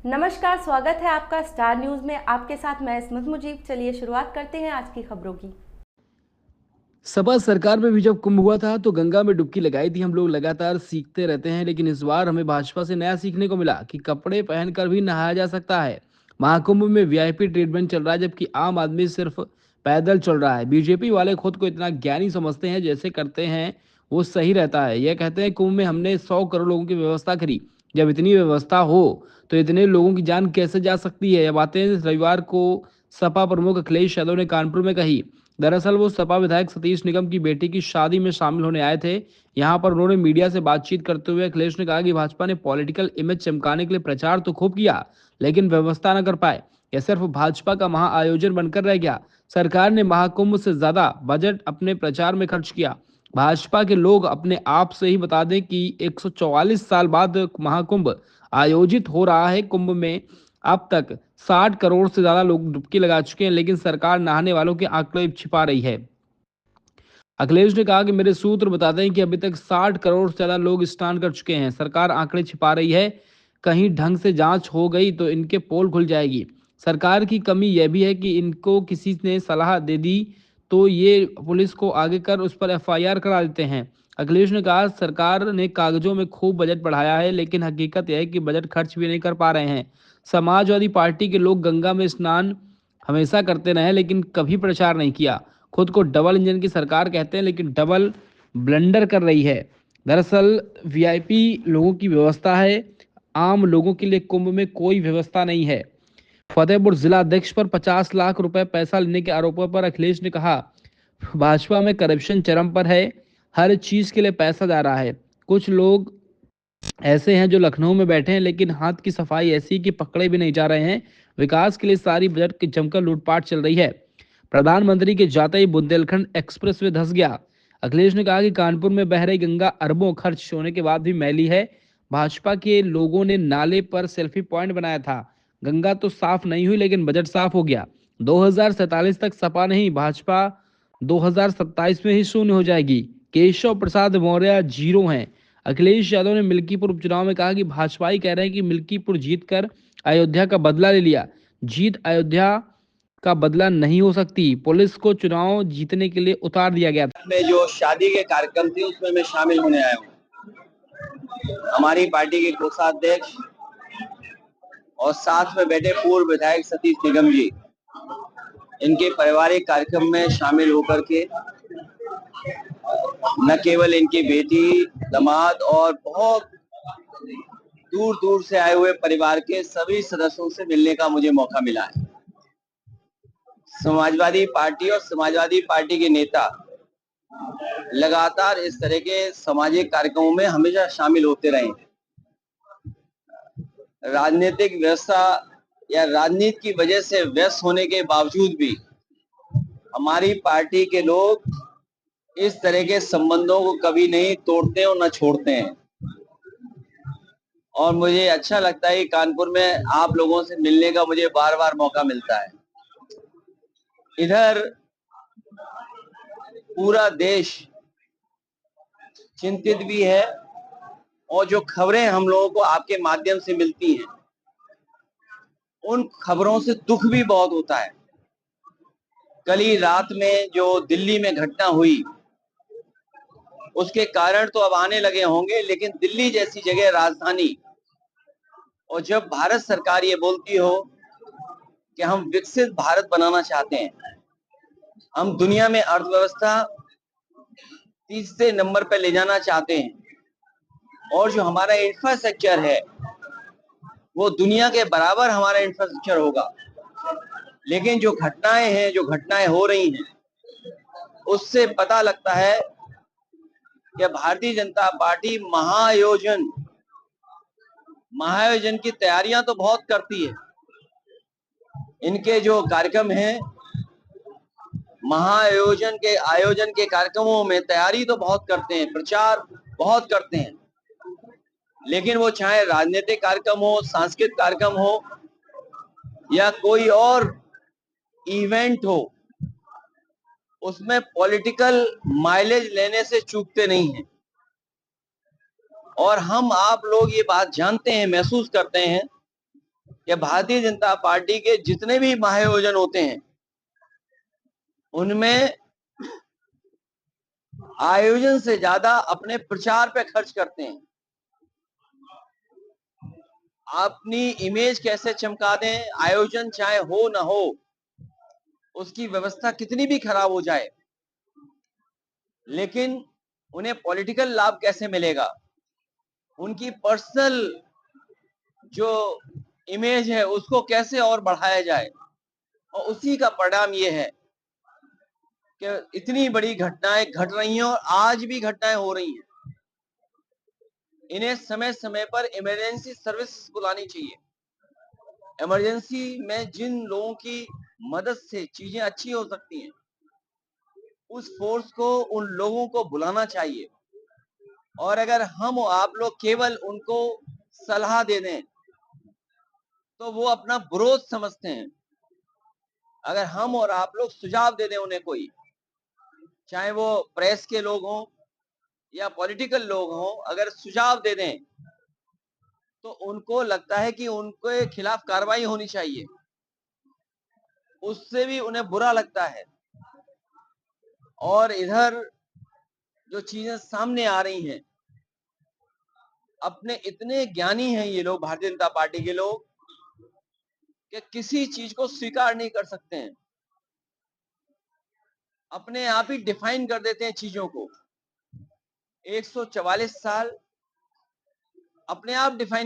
नमस्कार, स्वागत है आपका स्टार न्यूज में। आपके साथ मैं इस्मत मुजीब। चलिए शुरुआत करते हैं आज की खबरों की। सपा सरकार में भी जब कुंभ हुआ था तो गंगा में डुबकी लगाई थी। हम लोग लगातार सीखते रहते हैं, लेकिन इस बार हमें भाजपा से नया सीखने को मिला कि कपड़े पहनकर भी नहाया जा सकता है। महाकुंभ में वीआईपी ट्रीटमेंट चल रहा है, जबकि आम आदमी सिर्फ पैदल चल रहा है। बीजेपी वाले खुद को इतना ज्ञानी समझते हैं, जैसे करते हैं वो सही रहता है। यह कहते हैं कुंभ में हमने 100 करोड़ लोगों की व्यवस्था करी। जब इतनी व्यवस्था हो तो इतने लोगों की जान कैसे जा सकती है? यह बातें रविवार को सपा प्रमुख अखिलेश यादव ने कानपुर में कही। दरअसल वो सपा विधायक सतीश निगम की बेटी की शादी में शामिल होने आए थे। यहां पर उन्होंने मीडिया से बातचीत करते हुए अखिलेश ने कहा कि भाजपा ने पॉलिटिकल इमेज चमकाने के लिए प्रचार तो खूब किया, लेकिन व्यवस्था न कर पाए। यह सिर्फ भाजपा का महाआयोजन बनकर रह गया। सरकार ने महाकुंभ से ज्यादा बजट अपने प्रचार में खर्च किया। भाजपा के लोग अपने आप से ही बता दें कि 144 साल बाद महाकुंभ आयोजित हो रहा है। कुंभ में अब तक 60 करोड़ से ज्यादा लोग डुबकी लगा चुके हैं, लेकिन सरकार नहाने वालों के आंकड़े छिपा रही है। अखिलेश ने कहा कि मेरे सूत्र बताते हैं कि अभी तक 60 करोड़ से ज्यादा लोग स्नान कर चुके हैं। सरकार आंकड़े छिपा रही है। कहीं ढंग से जांच हो गई तो इनके पोल खुल जाएगी। सरकार की कमी यह भी है कि इनको किसी ने सलाह दे दी तो ये पुलिस को आगे कर उस पर एफआईआर करा देते हैं। अखिलेश ने कहा सरकार ने कागजों में खूब बजट बढ़ाया है, लेकिन हकीकत यह है कि बजट खर्च भी नहीं कर पा रहे हैं। समाजवादी पार्टी के लोग गंगा में स्नान हमेशा करते रहे, लेकिन कभी प्रचार नहीं किया। खुद को डबल इंजन की सरकार कहते हैं, लेकिन डबल ब्लंडर कर रही है। दरअसल वीआईपी लोगों की व्यवस्था है, आम लोगों के लिए कुंभ में कोई व्यवस्था नहीं है। फतेहपुर जिला अध्यक्ष पर 50 लाख रुपए पैसा लेने के आरोपों पर अखिलेश ने कहा भाजपा में करप्शन चरम पर है। हर चीज के लिए पैसा जा रहा है। कुछ लोग ऐसे हैं जो लखनऊ में बैठे हैं, लेकिन हाथ की सफाई ऐसी कि पकड़े भी नहीं जा रहे हैं। विकास के लिए सारी बजट की जमकर लूटपाट चल रही है। प्रधानमंत्री के जाते ही बुंदेलखंड एक्सप्रेस वे धंस गया। अखिलेश ने कहा कि कानपुर में बह रही गंगा अरबों खर्च होने के बाद भी मैली है। भाजपा के लोगों ने नाले पर सेल्फी पॉइंट बनाया था। गंगा तो साफ नहीं हुई, लेकिन बजट साफ हो गया। 2047 तक सपा नहीं, भाजपा 2027 में ही शून्य हो जाएगी। केशव प्रसाद मौर्य जीरो हैं। अखिलेश यादव ने मिल्कीपुर उपचुनाव में कहा कि भाजपाई कह रहे हैं कि मिल्कीपुर जीतकर अयोध्या का बदला ले लिया। जीत अयोध्या का बदला नहीं हो सकती। पुलिस को चुनाव जीतने के लिए उतार दिया गया था। में जो शादी के कार्यक्रम थे उसमें मैं शामिल होने आया हूँ। हमारी पार्टी के कोषाध्यक्ष और साथ में बैठे पूर्व विधायक सतीश निगम जी, इनके पारिवारिक कार्यक्रम में शामिल होकर के न केवल इनकी बेटी, दामाद और बहुत दूर दूर से आए हुए परिवार के सभी सदस्यों से मिलने का मुझे मौका मिला है। समाजवादी पार्टी और समाजवादी पार्टी के नेता लगातार इस तरह के सामाजिक कार्यक्रमों में हमेशा शामिल होते रहे। राजनीतिक व्यवस्था या राजनीति की वजह से व्यस्त होने के बावजूद भी हमारी पार्टी के लोग इस तरह के संबंधों को कभी नहीं तोड़ते और न छोड़ते हैं। और मुझे अच्छा लगता है कि कानपुर में आप लोगों से मिलने का मुझे बार बार मौका मिलता है। इधर पूरा देश चिंतित भी है और जो खबरें हम लोगों को आपके माध्यम से मिलती हैं उन खबरों से दुख भी बहुत होता है। कल ही रात में जो दिल्ली में घटना हुई उसके कारण तो अब आने लगे होंगे, लेकिन दिल्ली जैसी जगह, राजधानी, और जब भारत सरकार ये बोलती हो कि हम विकसित भारत बनाना चाहते हैं, हम दुनिया में अर्थव्यवस्था तीसरे नंबर पर ले जाना चाहते हैं और जो हमारा इंफ्रास्ट्रक्चर है वो दुनिया के बराबर हमारा इंफ्रास्ट्रक्चर होगा, लेकिन जो घटनाएं हैं, जो घटनाएं हो रही हैं, उससे पता लगता है कि भारतीय जनता पार्टी महाआयोजन की तैयारियां तो बहुत करती है। इनके जो कार्यक्रम हैं, आयोजन के कार्यक्रमों में तैयारी तो बहुत करते हैं, प्रचार बहुत करते हैं, लेकिन वो चाहे राजनीतिक कार्यक्रम हो, सांस्कृतिक कार्यक्रम हो या कोई और इवेंट हो, उसमें पॉलिटिकल माइलेज लेने से चूकते नहीं हैं। और हम आप लोग ये बात जानते हैं, महसूस करते हैं कि भारतीय जनता पार्टी के जितने भी महाआयोजन होते हैं उनमें आयोजन से ज्यादा अपने प्रचार पे खर्च करते हैं। अपनी इमेज कैसे चमका दें, आयोजन चाहे हो ना हो, उसकी व्यवस्था कितनी भी खराब हो जाए, लेकिन उन्हें पॉलिटिकल लाभ कैसे मिलेगा, उनकी पर्सनल जो इमेज है उसको कैसे और बढ़ाया जाए, और उसी का परिणाम ये है कि इतनी बड़ी घटनाएं घट रही हैं और आज भी घटनाएं हो रही हैं। इन्हें समय समय पर इमरजेंसी सर्विस बुलानी चाहिए। इमरजेंसी में जिन लोगों की मदद से चीजें अच्छी हो सकती हैं, उस फोर्स को, उन लोगों को बुलाना चाहिए। और अगर हम और आप लोग केवल उनको सलाह दे दें तो वो अपना विरोध समझते हैं। अगर हम और आप लोग सुझाव दे दें उन्हें, कोई, चाहे वो प्रेस के लोग हों या पॉलिटिकल लोग हों, अगर सुझाव दे दें तो उनको लगता है कि उनके खिलाफ कार्रवाई होनी चाहिए, उससे भी उन्हें बुरा लगता है। और इधर जो चीजें सामने आ रही हैं, अपने इतने ज्ञानी हैं ये लोग, भारतीय जनता पार्टी के लोग, कि किसी चीज को स्वीकार नहीं कर सकते हैं, अपने आप ही डिफाइन कर देते हैं चीजों को। 144 साल अपने आप डिफाइन